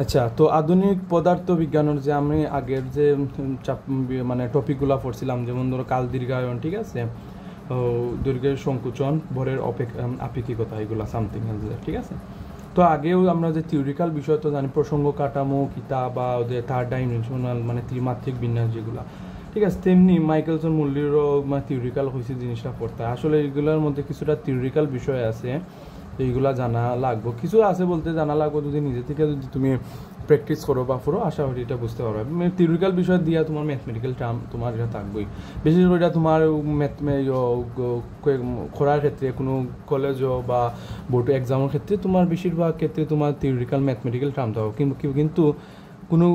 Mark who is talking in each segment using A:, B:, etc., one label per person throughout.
A: আচ্ছা, তো আধুনিক পদার্থ বিজ্ঞানের যে আমি আগের যে মানে টপিকগুলো পড়ছিলাম, যেমন ধরো কাল দীর্ঘায়ন, ঠিক আছে, ও দৈর্ঘ্যের সংকুচন, ভরের আপেক্ষিকতা, এগুলো সামথিং, ঠিক আছে। তো আগেও আমরা যে থিওরিক্যাল বিষয় তো জানি, প্রসঙ্গ কাঠামো কিতা বা ওদের থার্ড ডাইমেনশনাল মানে ত্রিমাত্রিক বিন্যাস যেগুলো, ঠিক আছে, তেমনি মাইকেলসন মূল্যেরও মানে থিওরিক্যাল হয়েছে জিনিসটা পড়তে হয়। আসলে এগুলোর মধ্যে কিছুটা থিওরিক্যাল বিষয় আছে, এইগুলা জানা লাগবো, কিছু আছে বলতে জানা লাগবো যদি নিজে থেকে যদি তুমি প্র্যাকটিস করো বা পুরো, আশা করি এটা বুঝতে পারবে। থিওরিক্যাল বিষয় দিয়া তোমার ম্যাথমেটিক্যাল টার্ম তোমার এটা থাকবেই, বিশেষ করে এটা তোমার করার ক্ষেত্রে কোনো কলেজও বা বোর্ড এক্সামের ক্ষেত্রে তোমার বেশিরভাগ ক্ষেত্রে তোমার থিওরিক্যাল ম্যাথমেটিক্যাল টার্ম থাকবে, কিন্তু কোনো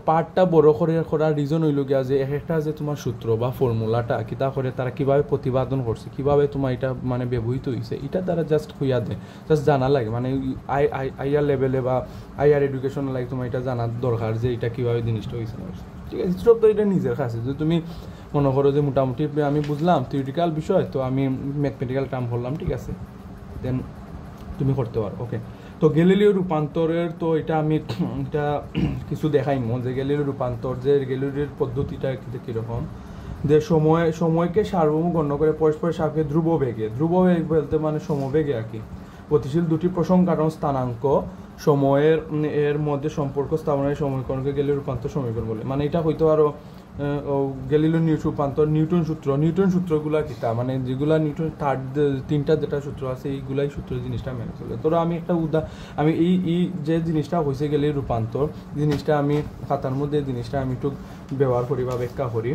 A: পার্টটা বড় করে করার রিজন হইল গিয়া যে এক একটা যে তোমার সূত্র বা ফর্মুলাটা কিতা করে তারা কিভাবে প্রতিপাদন করছে, কিভাবে তোমার এটা মানে ব্যবহৃত হয়েছে, এটা তারা জাস্ট হইয়া দেয়, জাস্ট জানা লাগে, মানে আইআর লেভেলে বা আইআর এডুকেশন লাগে তোমার এটা জানার দরকার যে এটা কীভাবে জিনিসটা হয়েছে না, ঠিক আছে। সব তো এটা নিজের কাছে, যদি তুমি মনে করো যে মোটামুটি আমি বুঝলাম থিওরিটিক্যাল বিষয়, তো আমি ম্যাথমেটিক্যাল টার্ম করলাম, ঠিক আছে, দেন তুমি করতে পারো, ওকে। তো গ্যালিলিও রূপান্তরের তো এটা আমি এটা কিছু দেখাইমো যে গ্যালিলিও রূপান্তর, যে গ্যালিলিওর পদ্ধতিটা কীরকম, যে সময়কে সার্বভৌম গণ্য করে পরস্পরের সাপেক্ষে ধ্রুববেগ বলতে মানে সমবেগে আর কি, গতিশীল দুটি প্রসঙ্গ কারণ স্থানাঙ্ক সময়ের এর মধ্যে সম্পর্ক স্থাপনের সমীকরণকে গ্যালিলিও রূপান্তর সমীকরণ বলে। মানে এটা হয়তো আরো গ্যালিলিও রূপান্তর, নিউটন সূত্রগুলা কিতা, মানে যেগুলা নিউটন তিনটা যেটা সূত্র আছে এইগুলাই সূত্র জিনিসটা মেনে চলে। ধরো আমি একটা আমি এই যে জিনিসটা হয়েছে গ্যালিলিও রূপান্তর জিনিসটা আমি খাতার মধ্যে জিনিসটা আমি একটু ব্যবহার করি বা ব্যাখ্যা করি।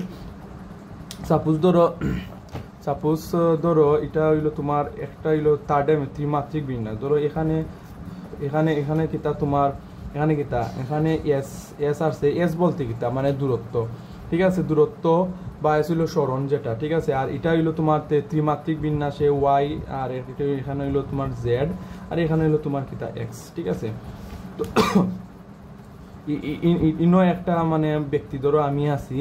A: সাপোজ ধরো এটা হইলো তোমার একটা হইলো ত্রিমাত্রিক বিন্যাস। ধরো এখানে এখানে এখানে কিতা তোমার এখানে কিতা এখানে এস এস আসছে, এস বলতে কিতা মানে দূরত্ব, ঠিক আছে, দূরত্ব বা এস হইলো সরণ যেটা, ঠিক আছে। আর এটা হইলো তোমার ত্রিমাত্রিক বিন্যাসে ওয়াই, আর এখানে হইলো তোমার জেড, আর এখানে হইলো তোমার কিতা এক্স, ঠিক আছে। তো ইনো একটা মানে ব্যক্তি, ধরো আমি আছি,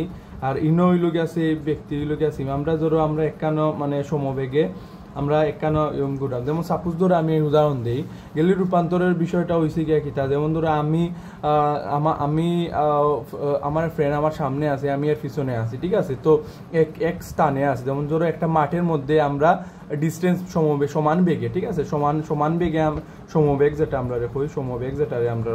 A: আর ইনো হইল গেছে ব্যক্তি হইল গেছি, আমরা ধরো আমরা একানো মানে সমবেগে আমরা একানো ঘুরাম। যেমন সাপোজ ধরো আমি উদাহরণ দিই, গ্যালিলিও রূপান্তরের বিষয়টা হয়েছে গিয়া কিতা, যেমন ধরো আমি আমার ফ্রেন্ড আমার সামনে আছে, আমি এর পিছনে আছি, ঠিক আছে। তো এক স্থানে আছে, যেমন ধরো একটা মাঠের মধ্যে আমরা ডিস্টেন্স সমান বেগে, ঠিক আছে, সমান বেগে সমবেগ যেটা আমরা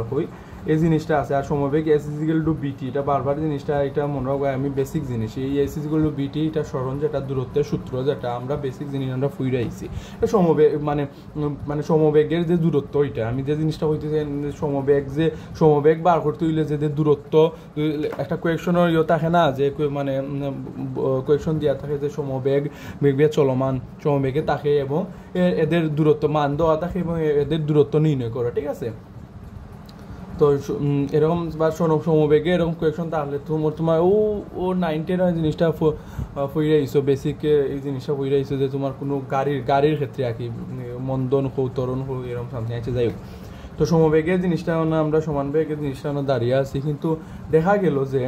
A: রাখি এই জিনিসটা আছে। আর সমবেগ এস ইজিক্যাল টু বিটি, এটা বারবার জিনিসটা এটা মনে রাখবো আমি বেসিক জিনিস, এই এস ইজিক্যাল টু বিটি এটা সরণ যেটা দূরত্বের সূত্র যেটা আমরা বেসিক জিনিস আমরা ফুইরে আইছি। সমবেগ মানে সমবেগের যে দূরত্ব, এটা আমি যে জিনিসটা হইতেছে সমবেগ বার করতে হইলে যে দূরত্ব একটা কোয়েকশনের থাকে না, যে মানে কোয়েকশন দেওয়া থাকে যে সমবেগ চলমান সমবেগে থাকে এবং এদের দূরত্ব মান দেওয়া থাকে এবং এদের দূরত্ব নির্ণয় করা, ঠিক আছে। তো এরকম বা সমবেগে এরকম কোয়েকশন তাহলে তোমার ও 9-10 জিনিসটা ফুইরে আইসো, বেসিক এই জিনিসটা ফুইরে আইসো যে তোমার কোনো গাড়ির ক্ষেত্রে আর কি মন্দন হো তরণ হো এরকম সামথিং আছে, যাই হোক। তো সমবেগের জিনিসটা আমরা সমান বেগের জিনিসটা দাঁড়িয়ে আছি, কিন্তু দেখা গেল যে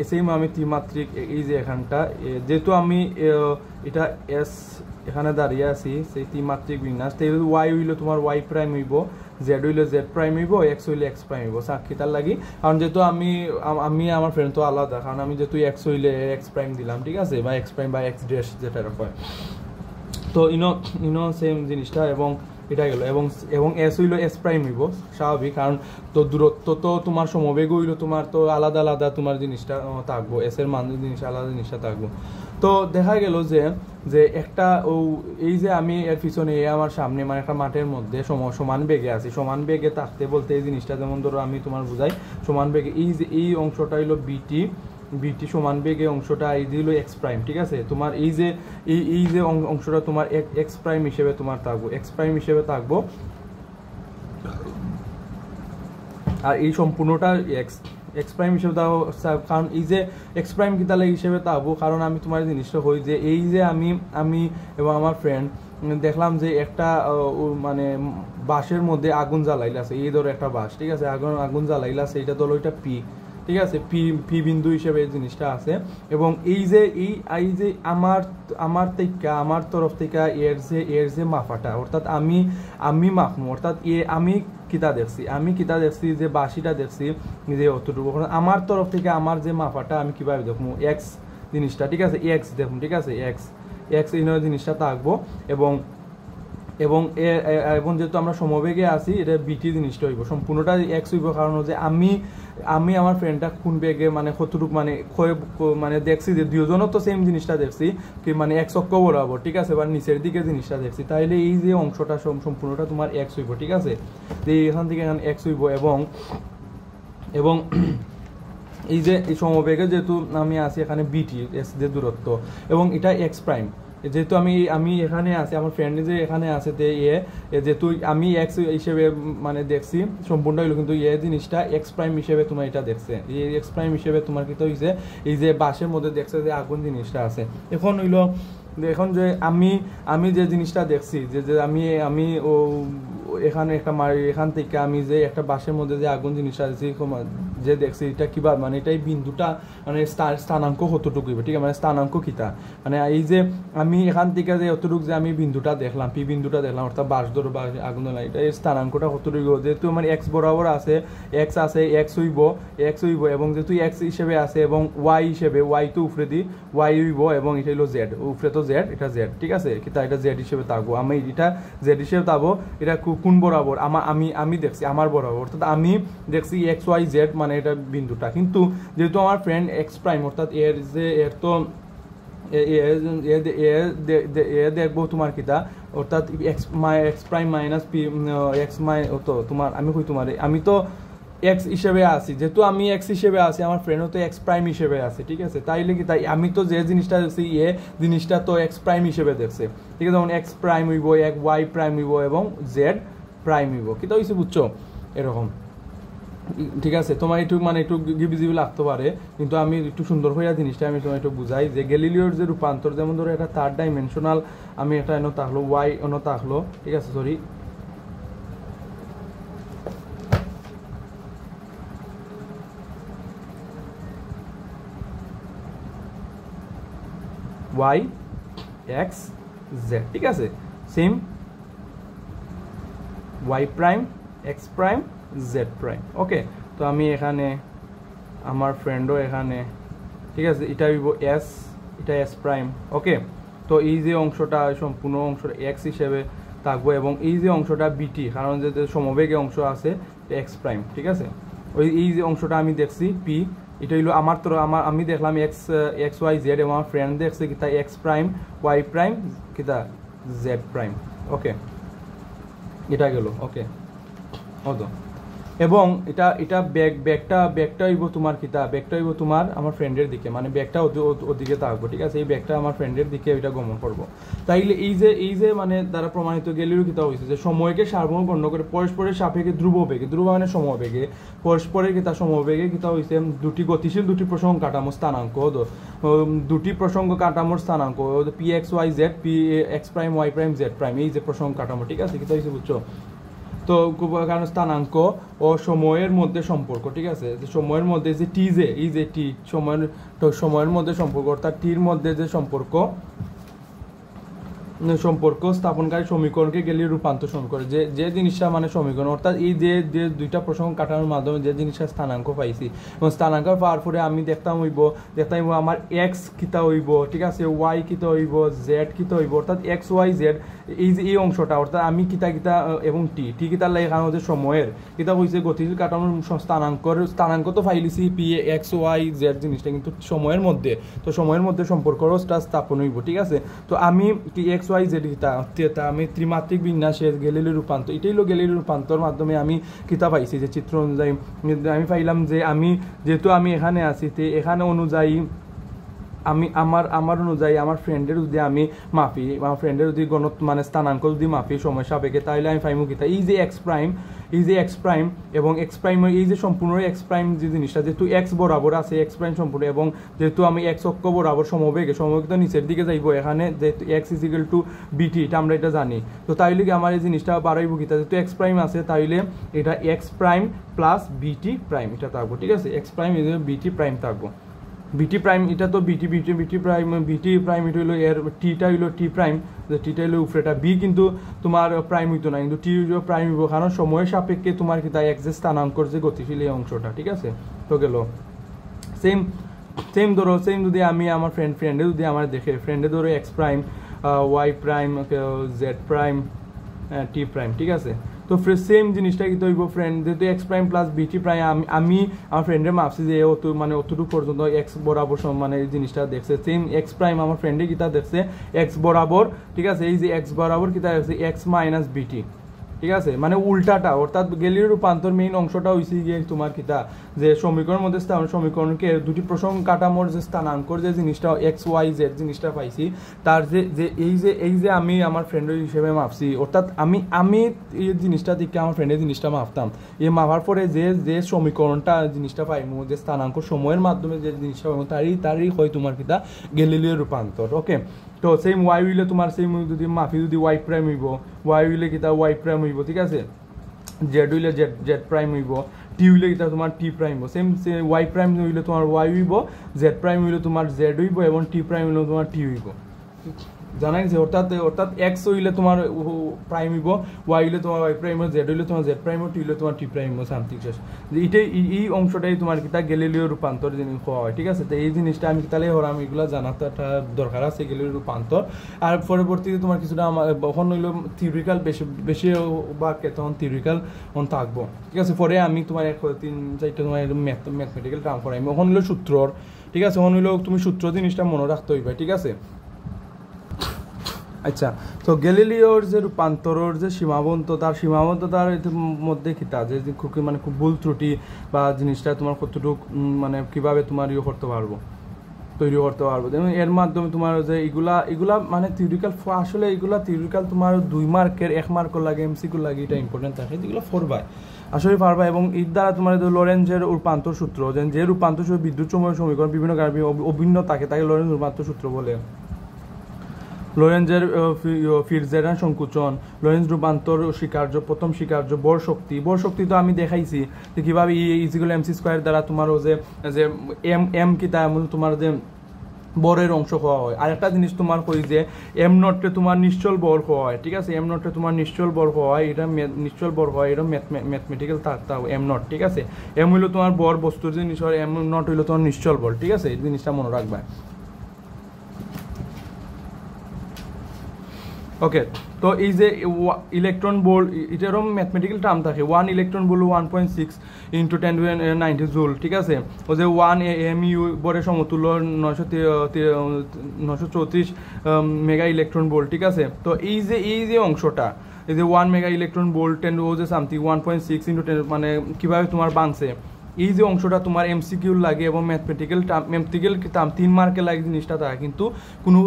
A: সেম আমি ত্রিমাত্রিক এই যে এখানটা যেহেতু আমি এটা এস এখানে দাঁড়িয়ে আছি সেই ত্রিমাত্রিক বিন্যাস, ওয়াই হইলো তোমার ওয়াই প্রাইম হইব, জেড হইলে জেড প্রাইম হইব, এক্স হইলে এক্স প্রাইম হইব, সাক্ষীতার লাগি। কারণ যেহেতু আমি আমার ফ্রেন্ড তো আলাদা, কারণ আমি যেহেতু এক্স হইলে এক্স প্রাইম দিলাম, ঠিক আছে, বা এক্স প্রাইম বা এক্স ড্যাশ যেটা হয়। তো ইনো সেম জিনিসটা এবং এটা গেল এবং এস হইলো এস প্রাইম হইব স্বাভাবিক, কারণ তো দূরত্ব তো তোমার সমবেগ হইলো তোমার তো আলাদা আলাদা তোমার জিনিসটা থাকবো, এস এর মান জিনিস আলাদা জিনিসটা থাকবো। তো দেখা গেল যে একটা এই যে আমি এর পিছনে আমার সামনে মানে একটা মাঠের মধ্যে সমান বেগে আছি, সমান বেগে থাকতে বলতে এই জিনিসটা যেমন ধরো আমি তোমার বুঝাই, সমান বেগে এই অংশটা হইলো বিটি সমান বেগে অংশটা এই দিল এক্স প্রাইম, ঠিক আছে। তোমার এই যে অংশটা তোমার এক্স প্রাইম হিসেবে তোমার থাকবো, আর এই সম্পূর্ণটা এক্স প্রাইম হিসেবে দাও, কারণ এই যে এক্স প্রাইম কি তাহলে হিসেবে থাকবো, কারণ আমি তোমার জিনিসটা হই যে এই যে আমি এবং আমার ফ্রেন্ড দেখলাম যে একটা মানে বাঁশের মধ্যে আগুন জ্বালাইল আছে, এই ধরো একটা বাঁশ, ঠিক আছে, আগুন জ্বালাইল আছে, এটা ধরো এটা পি, ঠিক আছে, পি বিন্দু হিসেবে এই জিনিসটা আছে। এবং এই যে আমার তরফ থেকে এর যে মাপাটা, অর্থাৎ আমি মাপমু, অর্থাৎ আমি কিতা দেখছি, আমি কিতা দেখছি যে বাসিটা দেখছি যে অতটুকু। আমার তরফ থেকে আমার যে মাপাটা আমি কিভাবে দেখবো এক্স জিনিসটা, ঠিক আছে, এক্স দেখুন, ঠিক আছে, এক্স এক্স এই জিনিসটা থাকবো। এবং এবং এবং যেহেতু আমরা সমবেগে আছি, এটা বিটি জিনিসটা হইব সম্পূর্ণটা এক্স হইব, কারণ যে আমি আমার ফ্রেন্ডটা কোন বেগে মানে কতটুক মানে মানে দেখছি যে দুজনও তো সেম জিনিসটা দেখছি কি মানে এক্স অক্ষ বরাবর, ঠিক আছে, বা নিচের দিকে জিনিসটা দেখছি, তাইলে এই যে অংশটা সম্পূর্ণটা তোমার এক্স হইব, ঠিক আছে, যে এখান থেকে এখানে এক্স হইব। এবং এবং এই যে এই সমবেগে যেহেতু আমি আছি এখানে বিটি এস যে দূরত্ব, এবং এটা এক্স প্রাইম, যেহেতু আমি এখানে আছি, আমার ফ্রেন্ড যে এখানে আছে, তে যেহেতু আমি এক্স হিসেবে মানে দেখছি সম্পূর্ণ হইলো, কিন্তু জিনিসটা এক্স প্রাইম হিসেবে তোমার এটা দেখছে, এই এক্স প্রাইম হিসেবে তোমার কি তো হইছে এই যে বাসের মধ্যে দেখছে যে আগুন জিনিসটা আছে। এখন হইলো এখন যে আমি যে জিনিসটা দেখছি যে আমি ও এখানে একটা এখান থেকে আমি যে একটা বাসের মধ্যে যে আগুন জিনিসটা যে দেখছি, এটা কিবা মানে এটাই বিন্দুটা মানে স্থানাঙ্ক কতটুকু হইবে, ঠিক আছে, মানে স্থানাঙ্ক কিতা, মানে এই যে আমি এখান থেকে যে অতটুকু যে আমি বিন্দুটা দেখলাম, পি বিন্দুটা দেখলাম, অর্থাৎ বাস ধরো বা আগুন ধরো, এটা এই স্থানাঙ্কটা কতটুকু, যেহেতু আমার এক্স বরাবর আছে, এক্স হইব এবং যেহেতু এক্স হিসেবে আছে এবং ওয়াই হিসেবে, ওয়াই তো উপরে দি ওয়াই হইব, এবং এটা হলো জেড, উপরে তো জেড, এটা জেড, ঠিক আছে, কিতা এটা জেড হিসেবে থাকবো, আমি এটা জেড হিসেবে থাকবো। এটা কোন বরাবর, আমি দেখছি আমার বরাবর, অর্থাৎ আমি দেখছি এক্স ওয়াই জেড মানে এটা বিন্দুটা, কিন্তু যেহেতু আমার ফ্রেন্ড এক্স প্রাইম, অর্থাৎ এর তো দেখবো তোমার কিতা, অর্থাৎ x prime minus P x তো তোমার আমি কই তোমার আমি তো এক্স হিসেবে আছি, যেহেতু আমি এক্স হিসেবে আছি, আমার ফ্রেন্ডও তো এক্স প্রাইম হিসেবে আছে, ঠিক আছে, তাইলে কি তাই আমি তো যে জিনিসটা দেখছি জিনিসটা তো এক্স প্রাইম হিসেবে দেখছে, ঠিক আছে, যেমন এক্স প্রাইম হইব, এক ওয়াই প্রাইম হইব এবং জেড প্রাইম হইব, কি তো হইছে বুঝছো এরকম, ঠিক আছে। তোমার একটু মানে একটু গিবিজিবি লাগতে পারে, কিন্তু আমি একটু সুন্দর হইয়া জিনিসটা আমি তোমার একটু বুঝাই যে গ্যালিলিওর যে রূপান্তর, যেমন ধরো এটা 3 ডাইমেনশনাল, আমি এটা এনে থাকলো ওয়াই এনে থাকলো, ঠিক আছে, সরি ওয়াই এক্স জেড, ঠিক আছে, same Y prime X prime Z prime, okay. তো আমি এখানে আমার ফ্রেন্ডও এখানে, ঠিক আছে, এটা হইব এস, এটা এস প্রাইম, ওকে। তো এই যে অংশটা সম্পূর্ণ অংশটা এক্স হিসেবে থাকবো, এবং এই যে অংশটা বিটি, কারণ যে সমবেগে অংশ আছে এক্স প্রাইম, ঠিক আছে, এই যে অংশটা আমি দেখছি পি, এটা হইলো আমার তো আমি দেখলাম এক্স ওয়াই জেড, এবং আমার ফ্রেন্ড দেখছে কি তাই এক্স প্রাইম ওয়াই প্রাইম কিতা জেড প্রাইম, ওকে, এটা গেল, ওকে হতো। এবং এটা ব্যাগটা হইব তোমার কিতা, ব্যাগটা হইব তোমার আমার ফ্রেন্ডের দিকে, মানে ব্যাগটা ওদিকে থাকবো, ঠিক আছে, এই ব্যাগটা আমার ফ্রেন্ডের দিকে ওইটা গমন করবো। তাইলে এই যে মানে দ্বারা প্রমাণিত গেলেও কিতা হয়েছে যে সময়কে সার্বভৌম গণ্য করে পরস্পরের সাপেক্ষে ধ্রুব মানে সমবেগে, পরস্পরের কিতা সমবেগে কিতা হয়েছে দুটি গতিশীল দুটি প্রসঙ্গ কাঠামো স্থানাঙ্ক, দুটি প্রসঙ্গ কাঠামোর স্থানাঙ্ক P X Y Z, P X prime Y prime Z prime, এই যে প্রসঙ্গ কাঠামো, ঠিক আছে, কিতা হয়েছে বুঝছো। তো কারণ স্থানাঙ্ক ও সময়ের মধ্যে সম্পর্ক, ঠিক আছে, সময়ের মধ্যে যে টি, যে এই যে টি সময়ের মধ্যে সম্পর্ক, অর্থাৎ টির মধ্যে যে সম্পর্ক স্থাপনকারী সমীকরণকে গেলে রূপান্তর সমীকরণ, যে জিনিসটা মানে সমীকরণ, অর্থাৎ এই যে দুইটা প্রসঙ্গ কাটানোর মাধ্যমে যে জিনিসটা স্থানাঙ্ক পাইছি, এবং স্থানাঙ্ক পাওয়ার পরে আমি দেখতাম হইব আমার এক্স কিতা হইব, ঠিক আছে, ওয়াই কিতা হইব, জেড কিতা হইব, অর্থাৎ এক্স ওয়াই জেড এই যে এই অংশটা, অর্থাৎ আমি কিতা এবং টি কিতার লাগে, কারণ হচ্ছে সময়ের কিতা হয়েছে গতিশীল কাঠামোর স্থানাঙ্ক তো ফাইলিছি পি এক্স ওয়াই জেড জিনিসটা, কিন্তু সময়ের মধ্যে, তো সময়ের মধ্যে সম্পর্কটা স্থাপন হইব, ঠিক আছে। তো আমি কি এক্স ওয়াই জেড কিতা আমি ত্রিমাত্রিক বিন্যাসের গ্যালিলিও রূপান্তর, এটাই হলো গ্যালিলিও রূপান্তর মাধ্যমে আমি কিতা পাইছি যে চিত্র অনুযায়ী আমি পাইলাম যে আমি যেহেতু আমি এখানে আছি, তে এখানে অনুযায়ী আমি আমার অনুযায়ী আমার ফ্রেন্ডের যদি আমি মাপি, আমার ফ্রেন্ডের যদি মানে স্থানাঙ্ক যদি মাপি সময় সাপেক্ষে, তাহলে আমি পাইমু কিতা এই যে এক্স প্রাইম এবং এক্স প্রাইম, এই যে সম্পূর্ণ এক্স প্রাইম যে জিনিসটা, যেহেতু এক্স বরাবর আছে এক্স প্রাইম সম্পূর্ণ, এবং যেহেতু আমি এক্স অক্ষ বরাবর সমবেগ তো নিচের দিকে যাইব, এখানে যেহেতু এক্স ইজ ইকুয়াল টু বিটি, এটা আমরা এটা জানি, তো তাইলে কি আমার এই জিনিসটা বাড়াইব কিতা, যেহেতু এক্স প্রাইম আছে তাইলে এটা x prime plus BT prime এটা থাকবো, ঠিক আছে, এক্স প্রাইম বিটি প্রাইম থাকবো, বিটি প্রাইম এটা তো বিটি প্রাইম এটা হইলো এর টিটা হইলো টি প্রাইম, যে টিটা হইলো উপরেটা বি, কিন্তু তোমার প্রাইম হইতো না, কিন্তু টি হইলো প্রাইম হইব, কারণ সময়ের সাপেক্ষে তোমার কি তাই এক্সেস স্থানাঙ্কর যে গতিশীল এই অংশটা, ঠিক আছে। তো গেল সেম ধরো সেম যদি আমি আমার ফ্রেন্ডে যদি আমার দেখে ফ্রেন্ডে ধরো X prime, Y prime, Z prime, T prime, ঠিক আছে। তো সেম জিনিসটা কিন্তু হইব ফ্রেন্ড যেহেতু X prime plus BT prime, আমি আমার ফ্রেন্ডের মাপছি যে মানে অতটুকু পর্যন্ত এক্স বরাবর মানে এই জিনিসটা দেখছে, সেম এক্স প্রাইম আমার ফ্রেন্ডে কিতা দেখছে এক্স বরাবর, ঠিক আছে। এই যে এক্স বরাবর কিতা দেখছে এক্স মাইনাস বিটি, ঠিক আছে, মানে উল্টাটা, অর্থাৎ গ্যালিলিও রূপান্তর মেইন অংশটা হইছে গিয়ে তোমার কিতা যে সমীকরণের মধ্যে সমীকরণকে দুটি প্রসঙ্গ কাঠামোর যে স্থানাঙ্কর যে জিনিসটা এক্স ওয়াই জেড জিনিসটা পাইছি, তার যে এই যে আমি আমার ফ্রেন্ডের হিসেবে মাপছি, অর্থাৎ আমি এই জিনিসটা দিকে আমার ফ্রেন্ডের জিনিসটা মাপতাম, এই মাপার পরে যে সমীকরণটা জিনিসটা পাইমু, যে স্থানাঙ্ক সময়ের মাধ্যমে যে জিনিসটা পাইমু, তারই হয় তোমার কিতা গ্যালিলিও রূপান্তর। ওকে, তো সেম ওয়াই হইলে তোমার সেম যদি মাফি যদি ওয়াই প্রাইম হইব, ওয়াই হইলে কিতা ওয়াই প্রাইম হইব, ঠিক আছে। জেড হইলে জেড প্রাইম হইব, টি হইলে কিতা তোমার টি প্রাইম হইব, সেম ওয়াই প্রাইম হইলে তোমার ওয়াই হইব, জেড প্রাইম হইলে তোমার জেড হইব, এবং টি প্রাইম হইলে তোমার টি হইব, জানা গেছে। অর্থাৎ এক্স হইলে তোমার প্রাইম হইব, ওয়াই হইলে তোমার ওয়াই প্রাইম, জেড হইলে তোমার জেড প্রাইম, টি হইলে তোমার টি প্রাইম সামথিং শেষ। এটাই এই অংশটাই তোমার কিতা গ্যালিলিও রূপান্তর জিনিস হয়, ঠিক আছে। তো এই জিনিসটা আমি তাহলে হরাম এগুলো জানাটা দরকার আছে গ্যালিলিও রূপান্তর। আর পরবর্তীতে তোমার কিছুটা আমার কখন হইলো থিওরিক্যাল বেশি বা তখন থিওরিক্যাল থাকবো, ঠিক আছে। পরে আমি তোমার 3-4টা তোমার ম্যাথমেটিক্যাল টার্ম করাই, ওখান হইলো সূত্রর, ঠিক আছে। ওখান হইলো তুমি সূত্র জিনিসটা মনে রাখতে হইবে, ঠিক আছে। আচ্ছা, তো গ্যালিলিওর যে রূপান্তরের যে সীমাবদ্ধতার মধ্যে কিতা যে খুব মানে খুব ভুল ত্রুটি বা জিনিসটা তোমার কতটুকু মানে কিভাবে তোমার তৈরি করতে পারবো, যেমন এর মাধ্যমে তোমার যে এগুলা মানে থিওরিক্যাল, আসলে এগুলা থিওরিক্যাল তোমার 2 মার্কের 1 মার্কও লাগে, এমসিকিউ লাগে, এটা ইম্পর্টেন্ট থাকে, যেগুলো পড়বাই আসলে পারবা। এবং এর দ্বারা তোমার লরেঞ্জের রূপান্তর সূত্র, যে রূপান্তর সূত্র বিদ্যুৎ সমীকরণ বিভিন্ন কারণে অভিন্ন থাকে, তাকে লরেঞ্জ রূপান্তর সূত্র বলে। লরেঞ্জের ফিটজেরান সংকুচন, লরেঞ্জ রূপান্তর স্বীকার্য, প্রথম স্বীকার্য বর শক্তি তো আমি দেখাইছি যে কীভাবে ইজিক্যাল এমসি স্কোয়ার দ্বারা তোমারও যে এম কি তা তোমার যে বরের অংশ হওয়া হয়। আর একটা জিনিস তোমার কই যে এম নটে তোমার নিশ্চল বর হওয়া হয়, ঠিক আছে। এম নটে তোমার নিশ্চল বর হওয়া হয়, এটা নিশ্চল বর হয়, এটা ম্যাথমেটিক্যাল তাও এম নট, ঠিক আছে। এম হইলো তোমার বর বস্তুর জিনিস হয়, এম নট হইলো তোমার নিশ্চল বল, ঠিক আছে। এই জিনিসটা মনে রাখবা। ওকে, তো এই যে ইলেকট্রন ভোল্ট, এটারও ম্যাথমেটিক্যাল টার্ম থাকে। 1 ইলেকট্রন ভোল্ট 1.6 × 10⁻90 জুল, ঠিক আছে। ও যে 1 এমইউ বরের সমতুল্য 934 মেগা ইলেকট্রন ভোল্ট, ঠিক আছে। তো এই যে অংশটা, এই যে 1 মেগা ইলেকট্রন ভোল্ট 10 ও যে সামথিং 1.6 × 10 মানে কীভাবে তোমার বাংছে, এই যে অংশটা তোমার এমসিকিউ লাগে এবং ম্যাথমেটিক্যাল টার্ম 3 মার্কের লাগে জিনিসটা থাকে, কিন্তু কোনো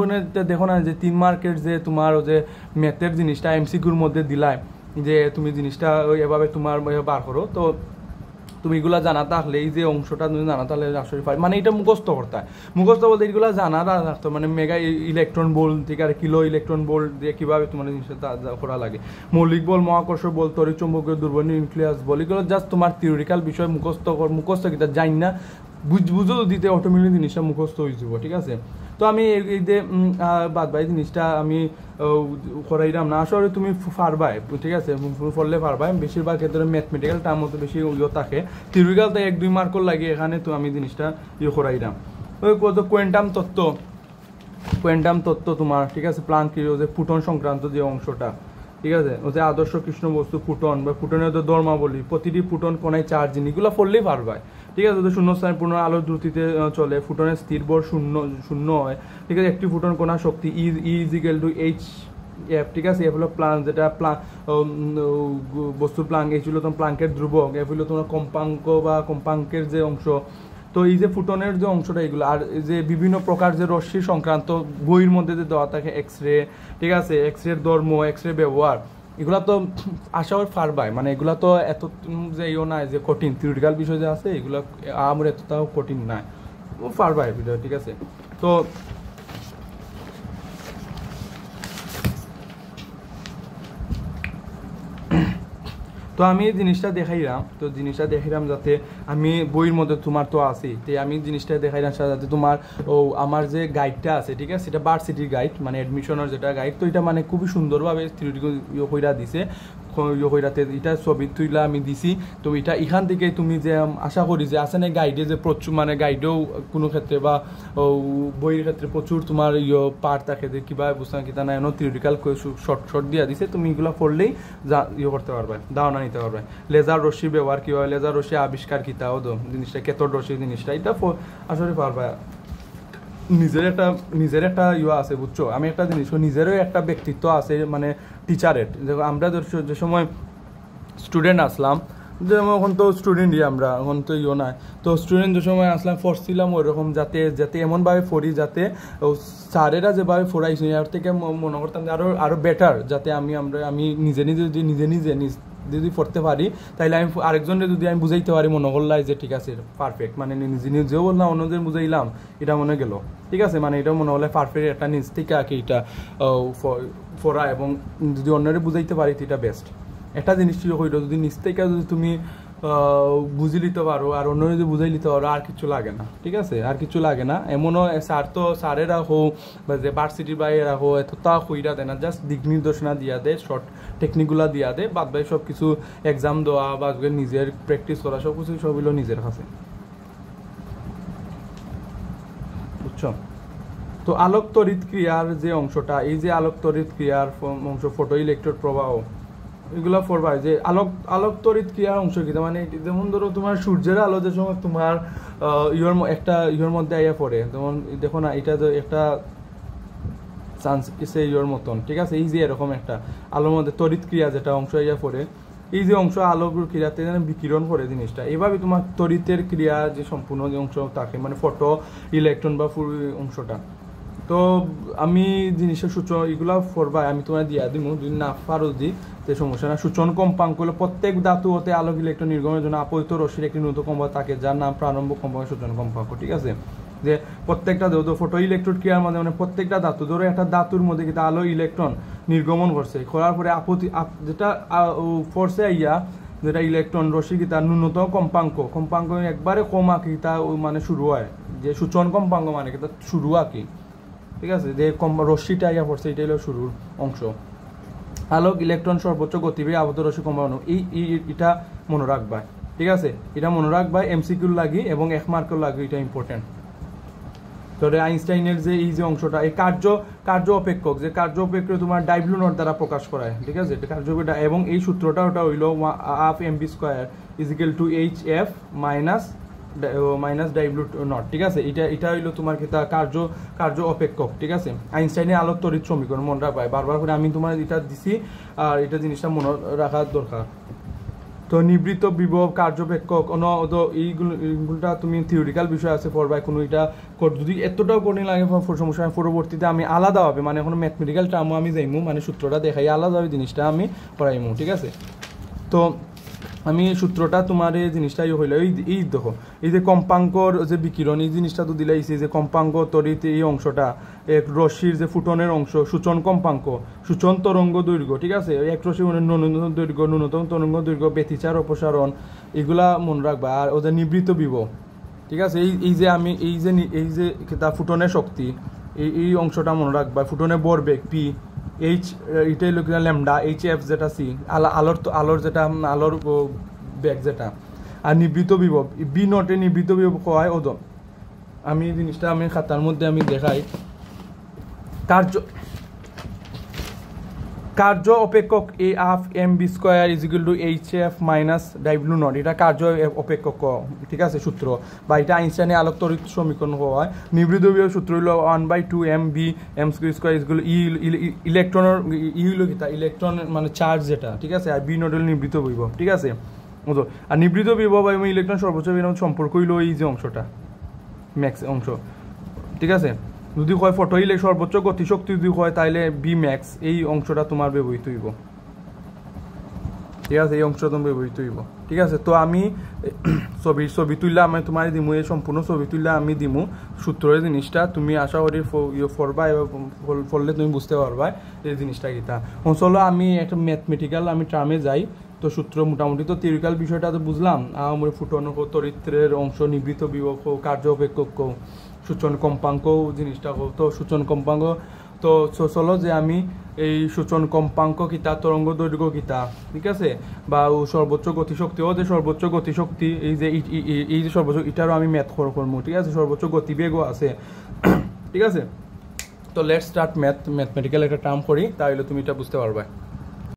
A: দেখো না যে 3 মার্কের যে তোমার যে ম্যাথের জিনিসটা এমসিকিউর মধ্যে দিলায় যে তুমি জিনিসটা এভাবে তোমার বার করো। তো তুমি এগুলো জানা থাকলে, এই যে অংশটা তুমি জানা থাকলে আসলে মানে এটা মুখস্থ করতে হয়। মুখস্থ বলতে এগুলো জানা রাখতো, মানে মেগা ইলেকট্রন বল থেকে আর কিলো ইলেকট্রন বল দিয়ে কীভাবে তোমার জিনিসটা করা লাগে, মৌলিক বল, মহাকর্ষ বল, তড়িৎচুম্বকীয় দুর্বল, নিউক্লিয়াস বল, এগুলো জাস্ট তোমার থিওরিক্যাল বিষয় মুখস্থ কিতা জানি না বুঝো দিতে অটোমেটিক জিনিসটা মুখস্থ হয়ে যাব, ঠিক আছে। তো আমি এই যে বাদ বাই জিনিসটা আমি করাইলাম না, আসলে তুমি পারবাই, ঠিক আছে, পড়লে পারবাই। বেশিরভাগ ক্ষেত্রে ম্যাথমেটিক্যাল টার্ম মতো বেশি থাকে, থিওরিক্যাল তাই 1-2 মার্কর লাগে, এখানে তো আমি জিনিসটা করাইলাম। ওই কত কোয়ান্টাম তত্ত্ব তোমার, ঠিক আছে। প্লাঙ্কের যে ফুটন সংক্রান্ত যে অংশটা, ঠিক আছে, ও যে আদর্শ কৃষ্ণ বস্তু ফুটন বা ফুটনের যে ধর্মাবলী, প্রতিটি ফুটন কোনায় চার্জ, এগুলো পড়লেই পারবাই, ঠিক আছে। তো শূন্যস্থানে পূর্ণ আলোর দ্রুতিতে চলে, ফুটনের স্থির ভর শূন্য হয়, ঠিক আছে। একটি ফুটন কোণা শক্তি E=H এফ, ঠিক আছে। এফ হলো যেটা বস্তুর এই হলো তোমার প্লাঙ্কের ধ্রুবক, এফ হলো তোমার কম্পাঙ্কের যে অংশ। তো এই যে ফুটনের যে অংশটা এগুলো, আর যে বিভিন্ন প্রকার যে রশ্মি সংক্রান্ত বইয়ের মধ্যে যে দেওয়া থাকে, এক্সরে, ঠিক আছে, এক্সরের ধর্ম, এক্সরে ব্যবহার, এগুলা তো আশাও পারবাই, মানে এগুলা তো এত যে নাই যে কঠিন থিওরিটিক্যাল বিষয় যে আছে, এগুলো আমার এতটাও কঠিন নাই, ও পারবাই ভিডিও, ঠিক আছে। তো তো আমি এই জিনিসটা দেখাইলাম যাতে আমি বইয়ের মধ্যে তোমার তো আছি, তো আমি জিনিসটা দেখাইলাম যাতে তোমার আমার যে গাইডটা আছে, ঠিক আছে, এটা ভার্সিটির গাইড, মানে অ্যাডমিশনের যেটা গাইড, তো এটা মানে খুবই সুন্দরভাবে থিওরিটিক্যাল কইরা দিছে, হইরাতে এটা ছবি তুইলা আমি দিছি। তো এটা এখান থেকে তুমি যে আশা করি যে আছে না গাইডে যে প্রচুর মানে গাইডেও কোনো ক্ষেত্রে বা বইয়ের ক্ষেত্রে প্রচুর তোমার পার্ট থাকে যে কীভাবে বুঝতাম কি তা না এমন থিওরিটিক্যাল শর্ট দিয়া দিছে, তুমি এগুলো পড়লেই যা করতে পারবে, ধারণা নিতে পারবে। লেজার রশ্মি ব্যবহার কীভাবে, লেজার রশ্মি আবিষ্কার কী তাও তো জিনিসটা, কেতর রশ্মি জিনিসটা, এটা আসলে পারবে। নিজের একটা আছে বুঝছো, আমি একটা জিনিস নিজেরও একটা ব্যক্তিত্ব আছে মানে টিচারের, আমরা যে সময় স্টুডেন্ট আসলাম, যেমন এখন তো স্টুডেন্টই আমরা, এখন তো নাই, তো স্টুডেন্ট যে সময় আসলাম পড়ছিলাম ওইরকম যাতে এমনভাবে পড়ি যাতে স্যারেরা যেভাবে পড়াইছে এর থেকে মনে করতাম যে আরও বেটার, যাতে আমি নিজে যদি পড়তে পারি তাইলে আমি আরেকজনের যদি আমি বুঝাইতে পারি মনে করলাই যে ঠিক আছে পারফেক্ট, মানে নিজেও বললাম অন্যদের বুঝাইলাম, এটা মনে গেল ঠিক আছে, মানে এটা মনে হলে পারফেক্ট একটা নিজ থেকে আঁকি এটা পড়া, এবং যদি অন্যরা বুঝাইতে পারি তো এটা বেস্ট একটা জিনিস ছিল। হইল যদি নিজ থেকে যদি তুমি বুঝে নিতে পারো আর অন্য যদি বুঝাই নিতে পারো আর কিছু লাগে না, ঠিক আছে, আর কিছু লাগে না। এমনও স্যারেরা হোক বা যে ভার্সিটির বাইরেরা হোক এতটা হইরা দেয় না, জাস্ট দিক নির্দেশনা দিয়া দেয়, শর্ট টেকনিকগুলো দিয়া দেয়, বাদ বাই সব কিছু এক্সাম দেওয়া বা নিজের প্র্যাকটিস করা সব কিছু সব হইলো নিজের কাছে, বুঝছো। তো আলোক তড়িৎ ক্রিয়ার যে অংশটা, এই যে আলোক তড়িৎ ক্রিয়ার অংশ ফটো ইলেকট্রন প্রবাহ, এগুলো পড়বা যে আলোক তড়িৎ ক্রিয়ার অংশ কি, মানে যেমন ধরো তোমার সূর্যের আলো যে সময় তোমার ইয়ের মধ্যে আইয়া পড়ে, যেমন দেখো না এটা তো একটা চান্স এসে ইয়ের মতন, ঠিক আছে, এই যে এরকম একটা আলোর মধ্যে তড়িৎ ক্রিয়া যেটা অংশ আইয়া পড়ে, এই যে অংশ আলোক ক্রিয়াতে বিকিরণ করে জিনিসটা, এভাবে তোমার তড়িতের ক্রিয়া যে সম্পূর্ণ যে অংশ থাকে মানে ফটো ইলেকট্রন বা অংশটা। তো আমি জিনিসের সূচন এগুলো পড়বা আমি তোমার দিয়া দিব, যদি না পারো দিই তো সমস্যা না। সূচন কম্পাঙ্ক হলো প্রত্যেক ধাতু হতে আলোক ইলেকট্রন নির্গমের জন্য আপতিত রশ্মির একটি ন্যূনতম কম্পাঙ্ক থাকে, যার নাম প্রারম্ভ কম্পাঙ্ক সূচন কম্পাঙ্ক, ঠিক আছে। যে প্রত্যেকটা ধাতু ফটো ইলেকট্রন ক্রিয়ার মধ্যে মানে প্রত্যেকটা ধাতু, ধরো একটা ধাতুর মধ্যে কিন্তু আলো ইলেকট্রন নির্গমন করছে, করার পরে যেটা ফোর্সে আইয়া যেটা ইলেকট্রন রশ্মি কি তার ন্যূনতম কম্পাঙ্ক একবারে কম আঁকি তা মানে শুরু হয়, যে সূচন কম্পাঙ্ক মানে কি তা শুরু আঁকি, ঠিক আছে, যে রশ্মিটা আইয়া পড়ছে এটাই হলো শুরুর অংশ। আলোক ইলেকট্রন সর্বোচ্চ গতিবেগে আবদ্ধ রশ্মি কম্পাঙ্ক, এটা মনে রাখবা, ঠিক আছে, এটা মনে রাখবা এমসিকিউর লাগি এবং এক মার্কের লাগি, এটা ইম্পর্টেন্ট। তাহলে আইনস্টাইনের যে এই যে অংশটা, এই কার্য অপেক্ষক, যে কার্য অপেক্ষক তোমার ডাব্লিউ নট দ্বারা প্রকাশ করায়, ঠিক আছে, কার্যটা, এবং এই সূত্রটা ওটা হইল half mv square equal to hf minus W nought, ঠিক আছে, এটা হইলো তোমার কি তা কার্য অপেক্ষক, ঠিক আছে। আইনস্টাইনের আলোক তড়িৎ সমীকরণ মনে রাখবা, বারবার করে আমি তোমার এটা দিছি আর এটা জিনিসটা মনে রাখার দরকার। তো নিবৃত্ত বিভব কার্যপেক্ষক এইগুলোটা তুমি থিওরিক্যাল বিষয় আছে পড়বা, কোনো এটা যদি এতটাও কঠিন লাগে সমস্যা, পরবর্তীতে আমি আলাদাভাবে মানে এখন ম্যাথমেটিক্যাল টার্মও আমি যাইমু, মানে সূত্রটা দেখাই আলাদাভাবে জিনিসটা আমি পড়াইমু, ঠিক আছে। তো আমি সূত্রটা তোমার এই জিনিসটা হইলো এই দেখো, এই যে কম্পাঙ্কর যে বিকিরণ এই জিনিসটা তো দিলাইছি, যে কম্পাঙ্ক তড়িৎ এই অংশটা, এক রশ্মির যে ফুটনের অংশ সূচন কম্পাঙ্ক, সূচন তরঙ্গ দৈর্ঘ্য, ঠিক আছে, এক রশ্মি ন্যূনতম দৈর্ঘ্য, ন্যূনতম তরঙ্গ দৈর্ঘ্য, ব্যতিচার অপসারণ, এগুলা মনে রাখবা। আর ওদের নিবৃত্ত বিভব, ঠিক আছে, এই যে তা ফুটনের শক্তি, এই অংশটা মনে রাখবা, ফুটনের ভরবেগ পি, এটাই লোক ল্যামডা, HF যেটা সি, আলোর যেটা আলোর বেগ যেটা, আর নিবৃত্ত বিভব বি নটে নিবৃত্ত বিভব হয় ওজন। আমি জিনিসটা আমি খাতার মধ্যে আমি দেখাই, কার্য অপেক্ষক এ half mv square equal to hf minus W naught, এটা কার্য অপেক্ষক, ঠিক আছে, সূত্র, বা এটা আইনস্টাইনের আলোক তড়িৎ সমীকরণ হয়। নিবৃত্ত বিভব সূত্র হলো 1/2 mv m স্কোয়ার ইজিক্যাল ইলেকট্রনের হলো কি তা ইলেকট্রন মানে চার্জ যেটা, ঠিক আছে, আর বি নট হলো নিবৃত্ত বিভব, ঠিক আছে। আর নিবৃত্ত বিভব এবং ইলেকট্রন সর্বোচ্চ বিভব সম্পর্ক হইলো এই যে অংশটা ম্যাক্স অংশ, ঠিক আছে। যদি হয় ফটো সর্বোচ্চ গতিশক্তি যদি হয় তাহলে বি ম্যাক্স, এই অংশটা তোমার ব্যবহৃত হইব, ঠিক আছে, এই অংশটা তোমার ব্যবহৃত হইব, ঠিক আছে। তো আমি ছবি তুললে আমি তোমার দিমু, এই সম্পূর্ণ ছবি তুললে আমি দিমু সূত্রের জিনিসটা, তুমি আশা করি পড়বা এবং পড়লে তুমি বুঝতে পারবা এই জিনিসটা কিতা। চলো আমি একটা ম্যাথমেটিক্যাল আমি টার্মে যাই, তো সূত্র মোটামুটি তো থিওরিক্যাল বিষয়টা তো বুঝলাম। আমরা ফুটনো তরিত্রের অংশ, নিবৃত বিভব কার্য অপেক্ষক সূচন কম্পাঙ্ক জিনিসটা তো সূচন কম্পাঙ্ক। তো চলো যে আমি এই সূচন কম্পাঙ্ক কিতা, তরঙ্গ দৈর্ঘ্য কিতা, ঠিক আছে, বা সর্বোচ্চ গতিশক্তিও যে সর্বোচ্চ গতিশক্তি এই যে সর্বোচ্চ এটারও আমি ম্যাথ করবো, ঠিক আছে, সর্বোচ্চ গতিবেগও আছে ঠিক আছে। তো লেটস স্টার্ট ম্যাথমেটিক্যাল একটা টার্ম করি, তাহলে তুমি এটা বুঝতে পারবে।